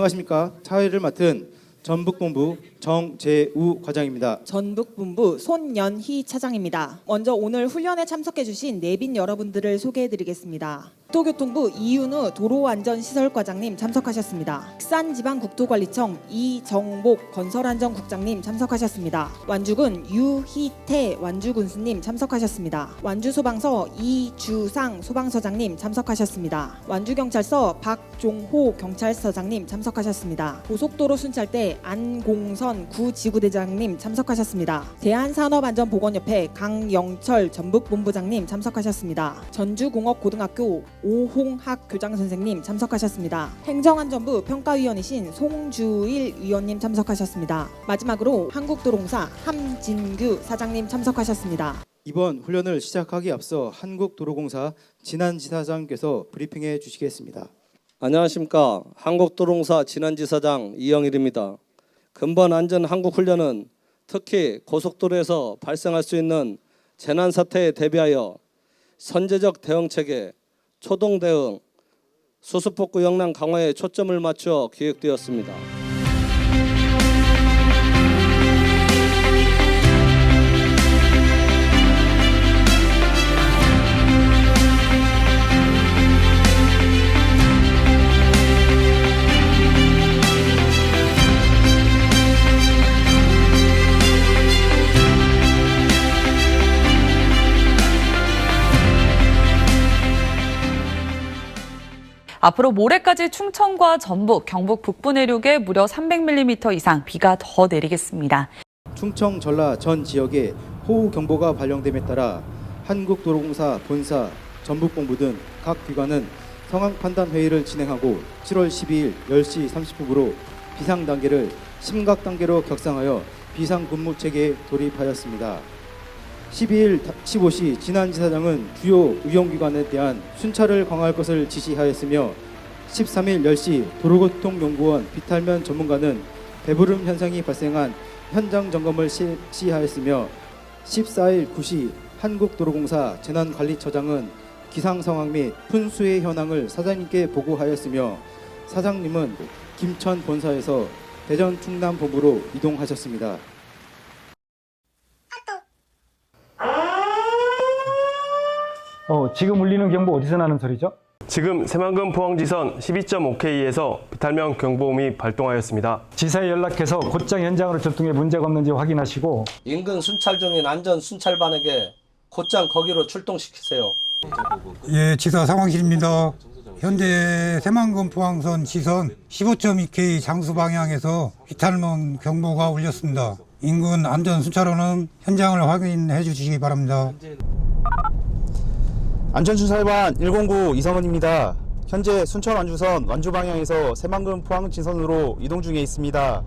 안녕하십니까. 사회를 맡은 전북본부 정재우 과장입니다. 전북본부 손연희 차장입니다. 먼저 오늘 훈련에 참석해 주신 내빈 여러분들을 소개해 드리겠습니다. 국토교통부 이윤우 도로안전시설과장님 참석하셨습니다. 익산지방국토관리청 이정복 건설안전국장님 참석하셨습니다. 완주군 유희태 완주군수님 참석하셨습니다. 완주소방서 이주상 소방서장님 참석하셨습니다. 완주경찰서 박종호 경찰서장님 참석하셨습니다. 고속도로 순찰대 안공선 구지구대장님 참석하셨습니다. 대한산업안전보건협회 강영철 전북본부장님 참석하셨습니다. 전주공업고등학교 오홍학 교장선생님 참석하셨습니다. 행정안전부 평가위원이신 송주일 위원님 참석하셨습니다. 마지막으로 한국도로공사 함진규 사장님 참석하셨습니다. 이번 훈련을 시작하기 앞서 한국도로공사 진안지사장께서 브리핑해 주시겠습니다. 안녕하십니까. 한국도로공사 진안지사장 이영일입니다. 근본 안전 한국훈련은 특히 고속도로에서 발생할 수 있는 재난사태에 대비하여 선제적 대응체계, 초동대응, 수습복구 역량 강화에 초점을 맞춰 기획되었습니다. 앞으로 모레까지 충청과 전북, 경북 북부 내륙에 무려 300mm 이상 비가 더 내리겠습니다. 충청, 전라 전 지역에 호우경보가 발령됨에 따라 한국도로공사 본사, 전북본부 등 각 기관은 상황판단회의를 진행하고 7월 12일 10시 30분으로 비상단계를 심각단계로 격상하여 비상근무체계에 돌입하였습니다. 12일 15시 진안지사장은 주요 의용기관에 대한 순찰을 강화할 것을 지시하였으며 13일 10시 도로교통연구원 비탈면 전문가는 배부름 현상이 발생한 현장 점검을 실시하였으며 14일 9시 한국도로공사 재난관리처장은 기상상황 및 분수의 현황을 사장님께 보고하였으며 사장님은 김천 본사에서 대전 충남본부로 이동하셨습니다. 지금 울리는 경보 어디서 나는 소리죠? 지금 새만금 포항지선 12.5K에서 비탈면 경보음이 발동하였습니다. 지사에 연락해서 곧장 현장으로 출동해 문제가 없는지 확인하시고 인근 순찰 중인 안전 순찰반에게 곧장 거기로 출동시키세요. 예, 지사 상황실입니다. 현재 새만금 포항선 시선 15.2K 장수 방향에서 비탈면 경보가 울렸습니다. 인근 안전 순찰원은 현장을 확인해 주시기 바랍니다. 안전순찰반 109 이성원입니다. 현재 순천 완주선 완주 방향에서 새만금 포항 진선으로 이동 중에 있습니다.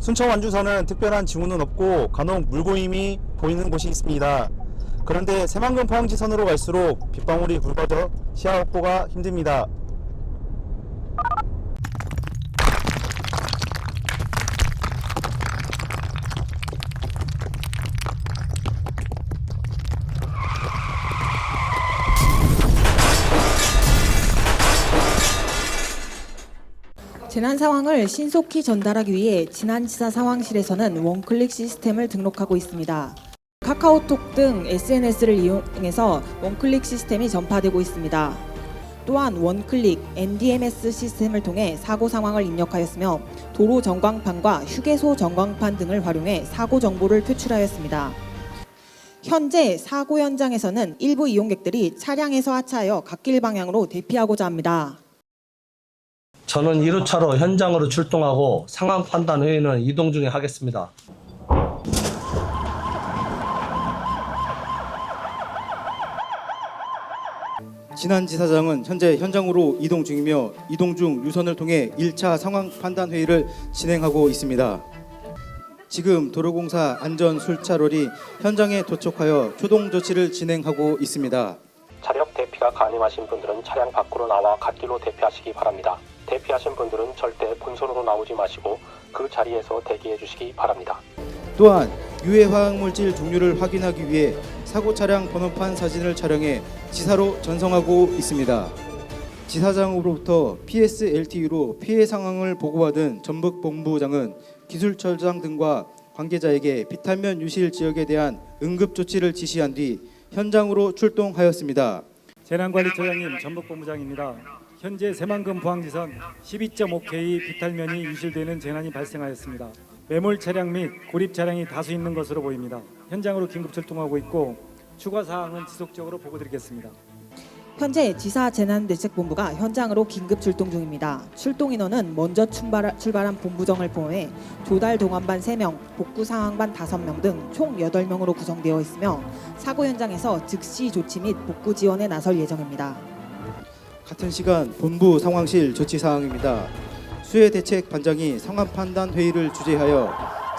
순천 완주선은 특별한 징후는 없고 간혹 물고임이 보이는 곳이 있습니다. 그런데 새만금 포항 진선으로 갈수록 빗방울이 굵어져 시야 확보가 힘듭니다. 재난 상황을 신속히 전달하기 위해 진안지사 상황실에서는 원클릭 시스템을 등록하고 있습니다. 카카오톡 등 SNS를 이용해서 원클릭 시스템이 전파되고 있습니다. 또한 원클릭 NDMS 시스템을 통해 사고 상황을 입력하였으며 도로 전광판과 휴게소 전광판 등을 활용해 사고 정보를 표출하였습니다. 현재 사고 현장에서는 일부 이용객들이 차량에서 하차하여 갓길 방향으로 대피하고자 합니다. 저는 1호차로 현장으로 출동하고 상황 판단 회의는 이동 중에 하겠습니다. 진안지사장은 현재 현장으로 이동 중이며 이동 중 유선을 통해 1차 상황 판단 회의를 진행하고 있습니다. 지금 도로공사 안전순찰원이 현장에 도착하여 초동 조치를 진행하고 있습니다. 차량 대피가 가능하신 분들은 차량 밖으로 나와 갓길로 대피하시기 바랍니다. 대피하신 분들은 절대 본선으로 나오지 마시고 그 자리에서 대기해 주시기 바랍니다. 또한 유해 화학물질 종류를 확인하기 위해 사고 차량 번호판 사진을 촬영해 지사로 전송하고 있습니다. 지사장으로부터 PSLTU로 피해 상황을 보고받은 전북본부장은 기술처장 등과 관계자에게 비탈면 유실 지역에 대한 응급 조치를 지시한 뒤 현장으로 출동하였습니다. 재난관리처장님, 전북본부장입니다. 현재 새만금 포항지선 12.5K 비탈면이 유실되는 재난이 발생하였습니다. 매몰 차량 및 고립 차량이 다수 있는 것으로 보입니다. 현장으로 긴급 출동하고 있고 추가 사항은 지속적으로 보고드리겠습니다. 현재 지사 재난대책본부가 현장으로 긴급 출동 중입니다. 출동 인원은 먼저 출발한 본부정을 포함해 조달 동원반 3명, 복구 상황반 5명 등 총 8명으로 구성되어 있으며 사고 현장에서 즉시 조치 및 복구 지원에 나설 예정입니다. 같은 시간 본부 상황실 조치 사항입니다. 수해대책반장이 상황 판단 회의를 주재하여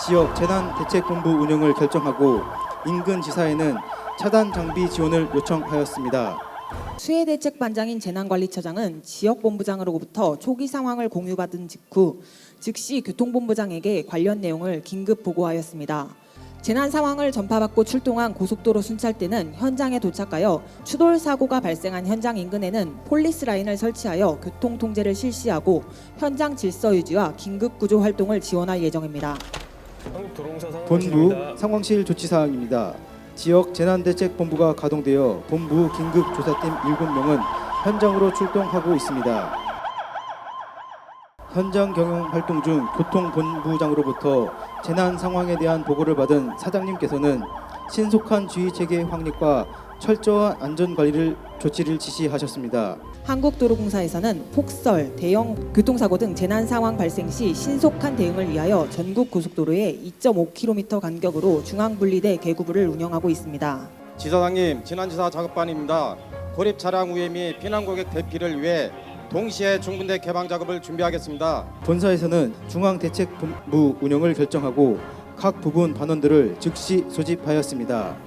지역 재난대책본부 운영을 결정하고 인근 지사에는 차단 장비 지원을 요청하였습니다. 수해대책반장인 재난관리처장은 지역본부장으로부터 초기 상황을 공유받은 직후 즉시 교통본부장에게 관련 내용을 긴급 보고하였습니다. 재난 상황을 전파받고 출동한 고속도로 순찰대는 현장에 도착하여 추돌 사고가 발생한 현장 인근에는 폴리스 라인을 설치하여 교통 통제를 실시하고 현장 질서 유지와 긴급 구조 활동을 지원할 예정입니다. 본부 상황실 조치 사항입니다. 지역 재난대책본부가 가동되어 본부 긴급조사팀 7명은 현장으로 출동하고 있습니다. 현장 경영 활동 중 교통본부장으로부터 재난 상황에 대한 보고를 받은 사장님께서는 신속한 주의체계 확립과 철저한 안전관리를 조치를 지시하셨습니다. 한국도로공사에서는 폭설, 대형 교통사고 등 재난 상황 발생 시 신속한 대응을 위하여 전국 고속도로에 2.5km 간격으로 중앙분리대 개구부를 운영하고 있습니다. 지사장님, 지난지사 작업반입니다. 고립 차량 우회 및 피난 고객 대피를 위해 동시에 중분대 개방 작업을 준비하겠습니다. 본사에서는 중앙대책본부 운영을 결정하고 각 부분 반원들을 즉시 소집하였습니다.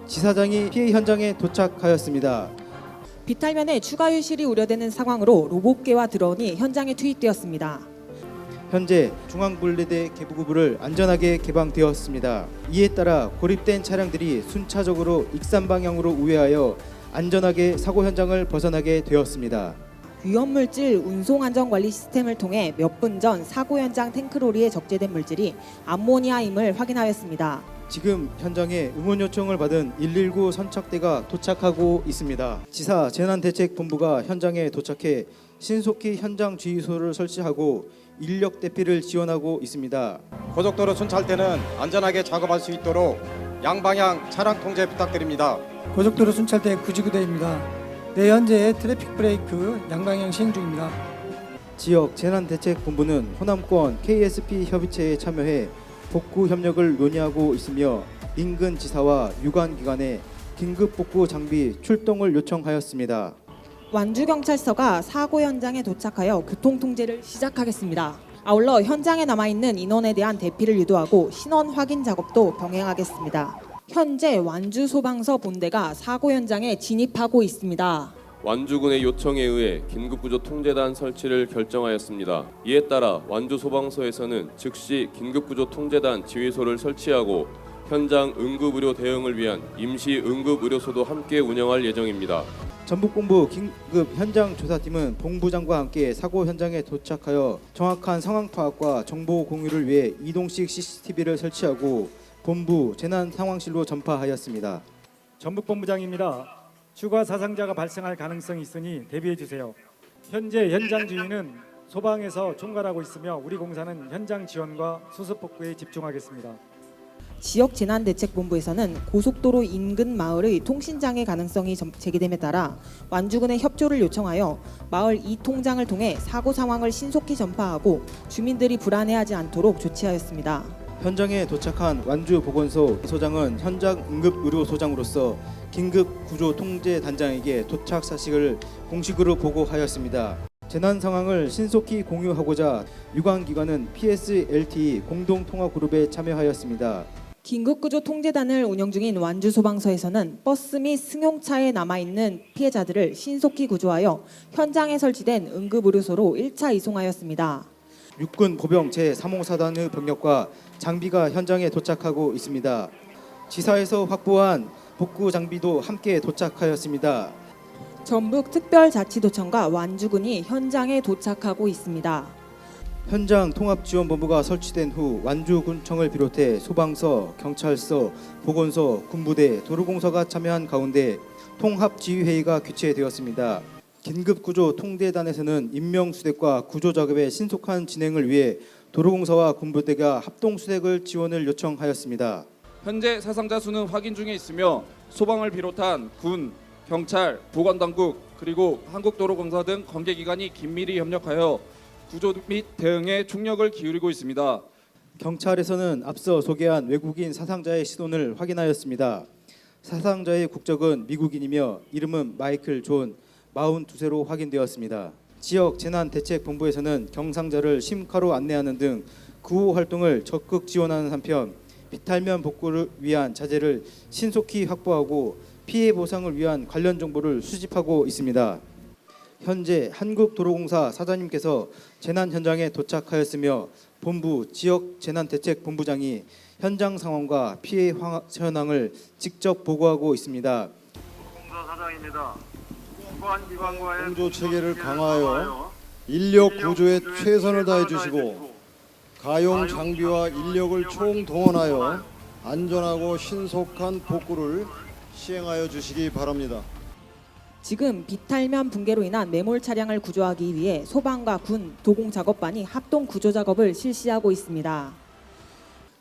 지사장이 피해 현장에 도착하였습니다. 비탈면에 추가 유실이 우려되는 상황으로 로봇개와 드론이 현장에 투입되었습니다. 현재 중앙분리대 개부구부를 안전하게 개방되었습니다. 이에 따라 고립된 차량들이 순차적으로 익산 방향으로 우회하여 안전하게 사고 현장을 벗어나게 되었습니다. 위험물질 운송안전관리 시스템을 통해 몇 분 전 사고 현장 탱크로리에 적재된 물질이 암모니아임을 확인하였습니다. 지금 현장에 응원 요청을 받은 119 선착대가 도착하고 있습니다. 지사 재난대책본부가 현장에 도착해 신속히 현장 주의소를 설치하고 인력 대피를 지원하고 있습니다. 고속도로 순찰대는 안전하게 작업할 수 있도록 양방향 차량 통제 부탁드립니다. 고속도로 순찰대 9지구대입니다. 네, 현재 트래픽 브레이크 양방향 시행 중입니다. 지역 재난대책본부는 호남권 KSP 협의체에 참여해 복구 협력을 논의하고 있으며 인근 지사와 유관기관에 긴급 복구 장비 출동을 요청하였습니다. 완주경찰서가 사고 현장에 도착하여 교통통제를 시작하겠습니다. 아울러 현장에 남아있는 인원에 대한 대피를 유도하고 신원 확인 작업도 병행하겠습니다. 현재 완주소방서 본대가 사고 현장에 진입하고 있습니다. 완주군의 요청에 의해 긴급구조 통제단 설치를 결정하였습니다. 이에 따라 완주소방서에서는 즉시 긴급구조 통제단 지휘소를 설치하고 현장 응급의료 대응을 위한 임시 응급의료소도 함께 운영할 예정입니다. 전북본부 긴급 현장 조사팀은 본부장과 함께 사고 현장에 도착하여 정확한 상황 파악과 정보 공유를 위해 이동식 CCTV를 설치하고 본부 재난 상황실로 전파하였습니다. 전북본부장입니다. 추가 사상자가 발생할 가능성이 있으니 대비해 주세요. 현재 현장 주의는 소방에서 총괄하고 있으며 우리 공사는 현장 지원과 수습 복구에 집중하겠습니다. 지역 재난대책본부에서는 고속도로 인근 마을의 통신장애 가능성이 제기됨에 따라 완주군의 협조를 요청하여 마을 이통장을 통해 사고 상황을 신속히 전파하고 주민들이 불안해하지 않도록 조치하였습니다. 현장에 도착한 완주보건소 소장은 현장 응급의료소장으로서 긴급구조통제단장에게 도착 사실을 공식으로 보고하였습니다. 재난 상황을 신속히 공유하고자 유관기관은 PSLT 공동통화그룹에 참여하였습니다. 긴급구조통제단을 운영 중인 완주소방서에서는 버스 및 승용차에 남아있는 피해자들을 신속히 구조하여 현장에 설치된 응급의료소로 1차 이송하였습니다. 육군 보병 제3호사단의 병력과 장비가 현장에 도착하고 있습니다. 지사에서 확보한 복구 장비도 함께 도착하였습니다. 전북특별자치도청과 완주군이 현장에 도착하고 있습니다. 현장 통합지원본부가 설치된 후 완주군청을 비롯해 소방서, 경찰서, 보건소, 군부대, 도로공사가 참여한 가운데 통합지휘회의가 개최되었습니다. 긴급구조 통제단에서는 인명수색과 구조작업의 신속한 진행을 위해 도로공사와 군부대가 합동수색을 지원을 요청하였습니다. 현재 사상자 수는 확인 중에 있으며 소방을 비롯한 군, 경찰, 보건당국 그리고 한국도로공사 등 관계기관이 긴밀히 협력하여 구조 및 대응에 총력을 기울이고 있습니다. 경찰에서는 앞서 소개한 외국인 사상자의 신원을 확인하였습니다. 사상자의 국적은 미국인이며 이름은 마이클 존 42세로 확인되었습니다. 지역 재난대책본부에서는 경상자를 심카로 안내하는 등 구호 활동을 적극 지원하는 한편 비탈면 복구를 위한 자재를 신속히 확보하고 피해 보상을 위한 관련 정보를 수집하고 있습니다. 현재 한국도로공사 사장님께서 재난 현장에 도착하였으며 본부 지역 재난대책본부장이 현장 상황과 피해 현황을 직접 보고하고 있습니다. 공사 사장입니다. 공무원기관과의 공조 체계를 강화하여 인력 구조에 최선을 다해 주시고 가용 장비와 인력을 총동원하여 안전하고 신속한 복구를 시행하여 주시기 바랍니다. 지금 비탈면 붕괴로 인한 매몰 차량을 구조하기 위해 소방과 군, 도공작업반이 합동 구조 작업을 실시하고 있습니다.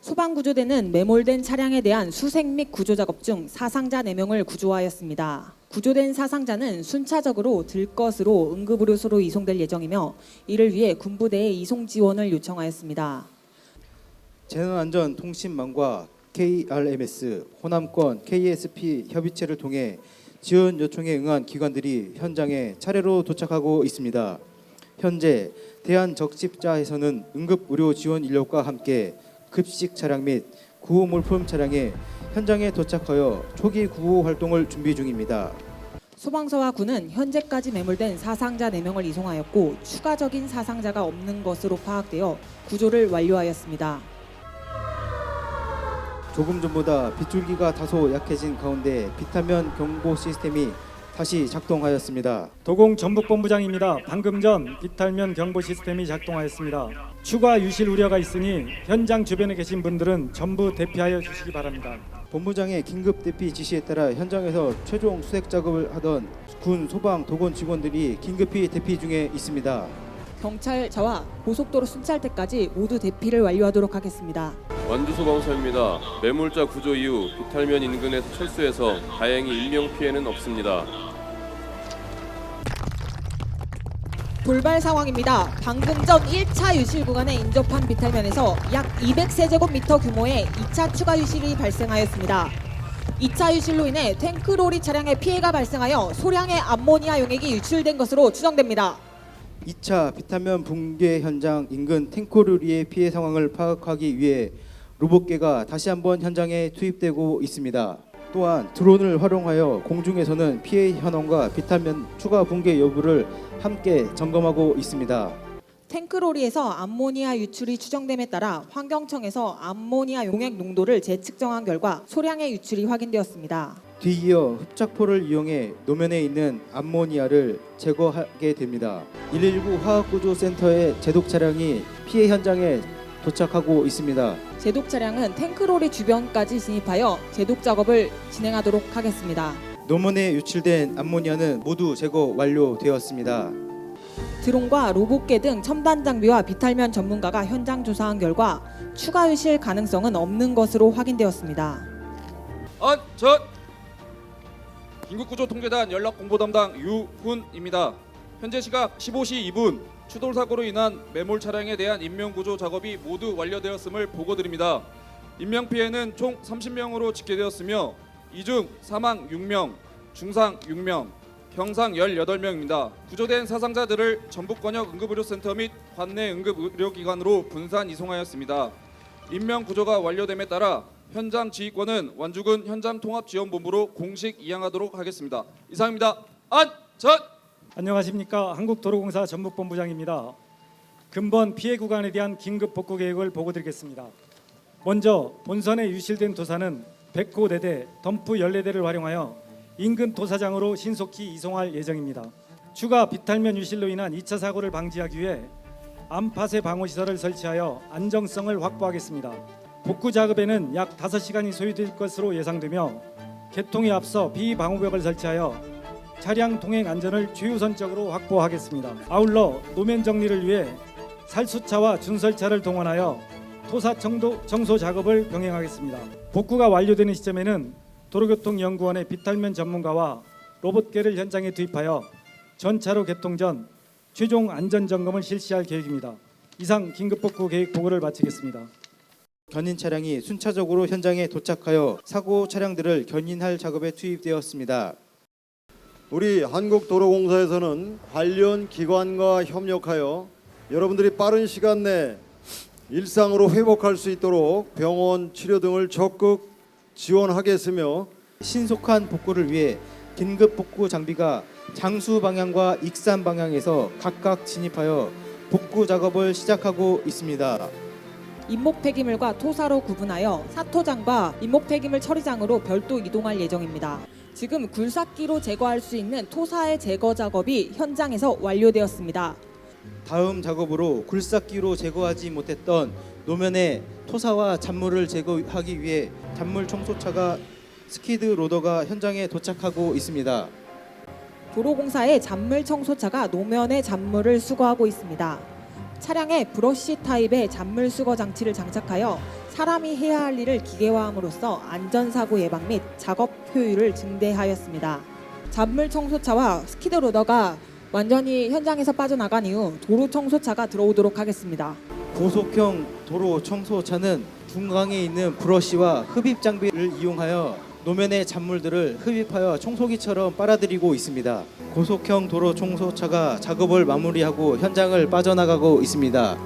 소방구조대는 매몰된 차량에 대한 수색 및 구조 작업 중 사상자 4명을 구조하였습니다. 구조된 사상자는 순차적으로 들것으로 응급의료소로 이송될 예정이며 이를 위해 군부대에 이송 지원을 요청하였습니다. 재난안전통신망과 KRMS, 호남권 KSP 협의체를 통해 지원 요청에 응한 기관들이 현장에 차례로 도착하고 있습니다. 현재 대한적십자에서는 응급의료 지원 인력과 함께 급식 차량 및 구호 물품 차량에 현장에 도착하여 초기 구호 활동을 준비 중입니다. 소방서와 군은 현재까지 매몰된 사상자 4명을 이송하였고 추가적인 사상자가 없는 것으로 파악되어 구조를 완료하였습니다. 조금 전보다 빗줄기가 다소 약해진 가운데 비탈면 경보 시스템이 다시 작동하였습니다. 도공 전북본부장입니다. 방금 전 비탈면 경보 시스템이 작동하였습니다. 추가 유실 우려가 있으니 현장 주변에 계신 분들은 전부 대피하여 주시기 바랍니다. 본부장의 긴급 대피 지시에 따라 현장에서 최종 수색 작업을 하던 군, 소방, 도건 직원들이 긴급히 대피 중에 있습니다. 경찰차와 고속도로 순찰대까지 모두 대피를 완료하도록 하겠습니다. 완주소방서입니다. 매몰자 구조 이후 비탈면 인근에서 철수해서 다행히 인명 피해는 없습니다. 돌발 상황입니다. 방금 전 1차 유실 구간에 인접한 비탈면에서 약 200세제곱미터 규모의 2차 추가 유실이 발생하였습니다. 2차 유실로 인해 탱크로리 차량에 피해가 발생하여 소량의 암모니아 용액이 유출된 것으로 추정됩니다. 2차 비탈면 붕괴 현장 인근 탱크로리의 피해 상황을 파악하기 위해 로봇개가 다시 한번 현장에 투입되고 있습니다. 또한 드론을 활용하여 공중에서는 피해 현황과 비탈면 추가 붕괴 여부를 함께 점검하고 있습니다. 탱크로리에서 암모니아 유출이 추정됨에 따라 환경청에서 암모니아 용액 농도를 재측정한 결과 소량의 유출이 확인되었습니다. 뒤이어 흡착포를 이용해 노면에 있는 암모니아를 제거하게 됩니다. 119 화학구조센터의 제독 차량이 피해 현장에 도착하고 있습니다. 제독 차량은 탱크로리 주변까지 진입하여 제독 작업을 진행하도록 하겠습니다. 노면에 유출된 암모니아는 모두 제거 완료되었습니다. 드론과 로봇개 등 첨단 장비와 비탈면 전문가가 현장 조사한 결과 추가 유실 가능성은 없는 것으로 확인되었습니다. 안전! 긴급구조 통제단 연락 공보 담당 유훈입니다. 현재 시각 15시 2분 추돌 사고로 인한 매몰 차량에 대한 인명구조 작업이 모두 완료되었음을 보고드립니다. 인명 피해는 총 30명으로 집계되었으며 이 중 사망 6명, 중상 6명, 경상 18명입니다. 구조된 사상자들을 전북권역 응급의료센터 및 관내 응급의료기관으로 분산 이송하였습니다. 인명구조가 완료됨에 따라 현장 지휘권은 완주군 현장통합지원본부로 공식 이양하도록 하겠습니다. 이상입니다. 안전! 안녕하십니까. 한국도로공사 전북본부장입니다. 근본 피해 구간에 대한 긴급 복구 계획을 보고드리겠습니다. 먼저 본선에 유실된 도사는 백호 4대, 덤프 14대를 활용하여 인근 토사장으로 신속히 이송할 예정입니다. 추가 비탈면 유실로 인한 2차 사고를 방지하기 위해 암파쇄 방호시설을 설치하여 안정성을 확보하겠습니다. 복구 작업에는 약 5시간이 소요될 것으로 예상되며 개통에 앞서 비방호벽을 설치하여 차량 통행 안전을 최우선적으로 확보하겠습니다. 아울러 노면 정리를 위해 살수차와 준설차를 동원하여 토사 청소 작업을 병행하겠습니다. 복구가 완료되는 시점에는 도로교통연구원의 비탈면 전문가와 로봇계를 현장에 투입하여 전차로 개통 전 최종 안전점검을 실시할 계획입니다. 이상 긴급복구 계획 보고를 마치겠습니다. 견인 차량이 순차적으로 현장에 도착하여 사고 차량들을 견인할 작업에 투입되었습니다. 우리 한국도로공사에서는 관련 기관과 협력하여 여러분들이 빠른 시간 내 일상으로 회복할 수 있도록 병원 치료 등을 적극 지원하겠으며 신속한 복구를 위해 긴급 복구 장비가 장수 방향과 익산 방향에서 각각 진입하여 복구 작업을 시작하고 있습니다. 잇목 폐기물과 토사로 구분하여 사토장과 잇목 폐기물 처리장으로 별도 이동할 예정입니다. 지금 굴삭기로 제거할 수 있는 토사의 제거 작업이 현장에서 완료되었습니다. 다음 작업으로 굴삭기로 제거하지 못했던 노면의 토사와 잔물을 제거하기 위해 잔물 청소차가 스키드 로더가 현장에 도착하고 있습니다. 도로공사의 잔물 청소차가 노면의 잔물을 수거하고 있습니다. 차량에 브러쉬 타입의 잔물 수거 장치를 장착하여 사람이 해야 할 일을 기계화함으로써 안전사고 예방 및 작업 효율을 증대하였습니다. 잔물 청소차와 스키드 로더가 완전히 현장에서 빠져나간 이후 도로 청소차가 들어오도록 하겠습니다. 고속형 도로 청소차는 중강에 있는 브러쉬와 흡입 장비를 이용하여 노면의 잔물들을 흡입하여 청소기처럼 빨아들이고 있습니다. 고속형 도로 청소차가 작업을 마무리하고 현장을 빠져나가고 있습니다.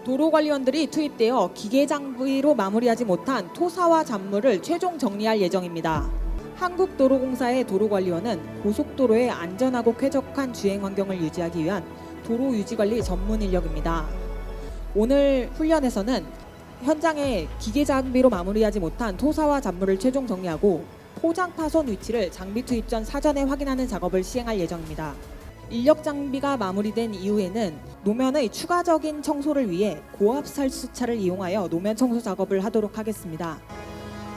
도로관리원들이 투입되어 기계 장비로 마무리하지 못한 토사와 잔물을 최종 정리할 예정입니다. 한국도로공사의 도로관리원은 고속도로의 안전하고 쾌적한 주행 환경을 유지하기 위한 도로 유지관리 전문 인력입니다. 오늘 훈련에서는 현장에 기계 장비로 마무리하지 못한 토사와 잔물을 최종 정리하고 포장 파손 위치를 장비 투입 전 사전에 확인하는 작업을 시행할 예정입니다. 인력 장비가 마무리된 이후에는 노면의 추가적인 청소를 위해 고압 살수차를 이용하여 노면 청소 작업을 하도록 하겠습니다.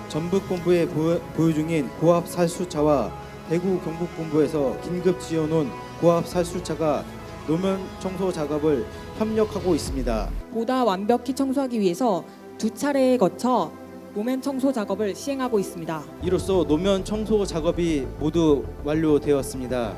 전북본부에 보유 중인 고압 살수차와 대구 경북본부에서 긴급 지어놓은 고압 살수차가 노면 청소 작업을 협력하고 있습니다. 보다 완벽히 청소하기 위해서 2차례에 거쳐 노면 청소 작업을 시행하고 있습니다. 이로써 노면 청소 작업이 모두 완료되었습니다.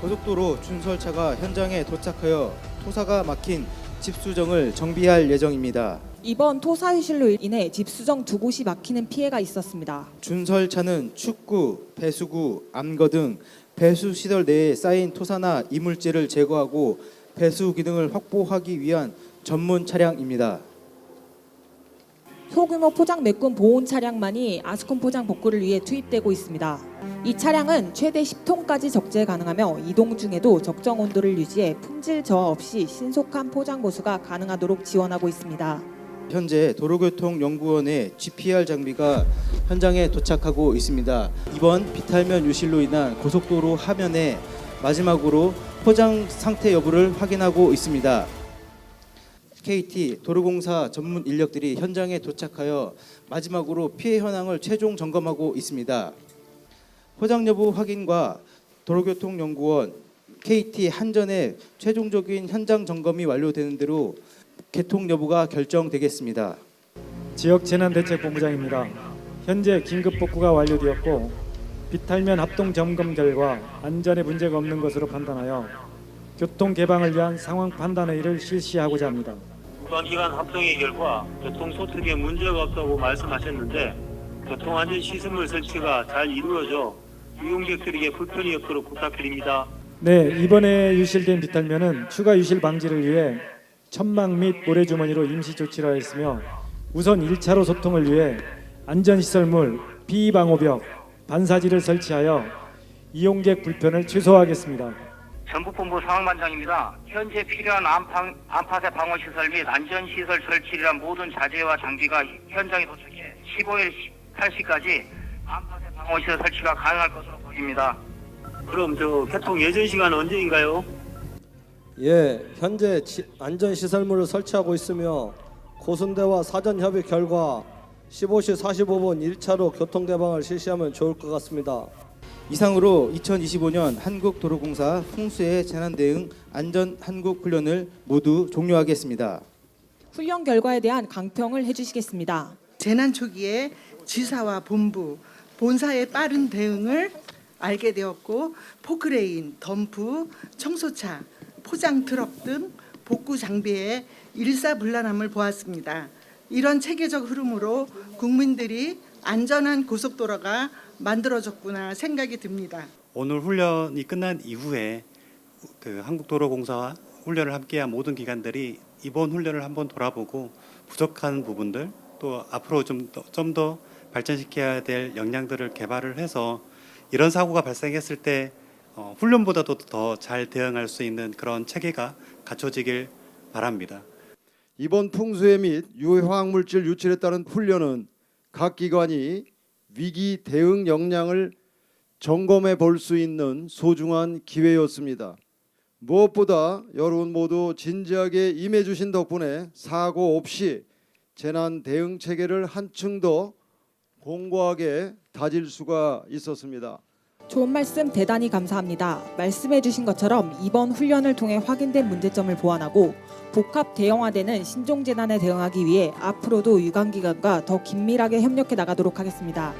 고속도로 준설차가 현장에 도착하여 토사가 막힌 집수정을 정비할 예정입니다. 이번 토사 유실로 인해 집수정 2곳이 막히는 피해가 있었습니다. 준설차는 축구, 배수구, 암거 등 배수 시설 내에 쌓인 토사나 이물질을 제거하고 배수 기능을 확보하기 위한 전문 차량입니다. 소규모 포장 메꾼 보온 차량만이 아스콘 포장 복구를 위해 투입되고 있습니다. 이 차량은 최대 10톤까지 적재 가능하며 이동 중에도 적정 온도를 유지해 품질 저하 없이 신속한 포장 보수가 가능하도록 지원하고 있습니다. 현재 도로교통연구원의 GPR 장비가 현장에 도착하고 있습니다. 이번 비탈면 유실로 인한 고속도로 하면에 마지막으로 포장 상태 여부를 확인하고 있습니다. KT 도로공사 전문 인력들이 현장에 도착하여 마지막으로 피해 현황을 최종 점검하고 있습니다. 포장 여부 확인과 도로교통연구원 KT 한전의 최종적인 현장 점검이 완료되는 대로 개통 여부가 결정되겠습니다. 지역재난대책본부장입니다. 현재 긴급복구가 완료되었고 비탈면 합동 점검 결과 안전에 문제가 없는 것으로 판단하여 교통 개방을 위한 상황 판단회의를 실시하고자 합니다. 주관기관 합동의 결과 교통소통에 문제가 없다고 말씀하셨는데 교통안전시설물 설치가 잘 이루어져 이용객들에게 불편이 없도록 부탁드립니다. 네, 이번에 유실된 비탈면은 추가 유실 방지를 위해 천막 및 모래주머니로 임시 조치를 하였으며 우선 1차로 소통을 위해 안전시설물, 비방호벽, 반사지를 설치하여 이용객 불편을 최소화하겠습니다. 전북본부 상황반장입니다. 현재 필요한 안파쇄 방호시설 및 안전시설 설치를 위한 모든 자재와 장비가 현장에 도착해 15일 18시까지 안파쇄 방호 방어시설 설치가 가능할 것으로 보입니다. 그럼 개통 예정 시간은 언제인가요? 예, 현재 안전시설물을 설치하고 있으며 고순대와 사전 협의 결과 15시 45분 1차로 교통개방을 실시하면 좋을 것 같습니다. 이상으로 2025년 한국도로공사 풍수해 재난대응 안전한국훈련을 모두 종료하겠습니다. 훈련 결과에 대한 강평을 해주시겠습니다. 재난 초기에 지사와 본부, 본사의 빠른 대응을 알게 되었고 포크레인, 덤프, 청소차, 포장 트럭 등 복구 장비의 일사불란함을 보았습니다. 이런 체계적 흐름으로 국민들이 안전한 고속도로가 만들어졌구나 생각이 듭니다. 오늘 훈련이 끝난 이후에 한국도로공사와 훈련을 함께한 모든 기관들이 이번 훈련을 한번 돌아보고 부족한 부분들 또 앞으로 좀 더 발전시켜야 될 역량들을 개발을 해서 이런 사고가 발생했을 때 훈련보다도 더 잘 대응할 수 있는 그런 체계가 갖춰지길 바랍니다. 이번 풍수해 및 유해화학물질 유출에 따른 훈련은 각 기관이 위기 대응 역량을 점검해 볼 수 있는 소중한 기회였습니다. 무엇보다 여러분 모두 진지하게 임해 주신 덕분에 사고 없이 재난 대응 체계를 한층 더 공고하게 다질 수가 있었습니다. 좋은 말씀 대단히 감사합니다. 말씀해 주신 것처럼 이번 훈련을 통해 확인된 문제점을 보완하고 복합 대형화되는 신종재난에 대응하기 위해 앞으로도 유관기관과 더 긴밀하게 협력해 나가도록 하겠습니다.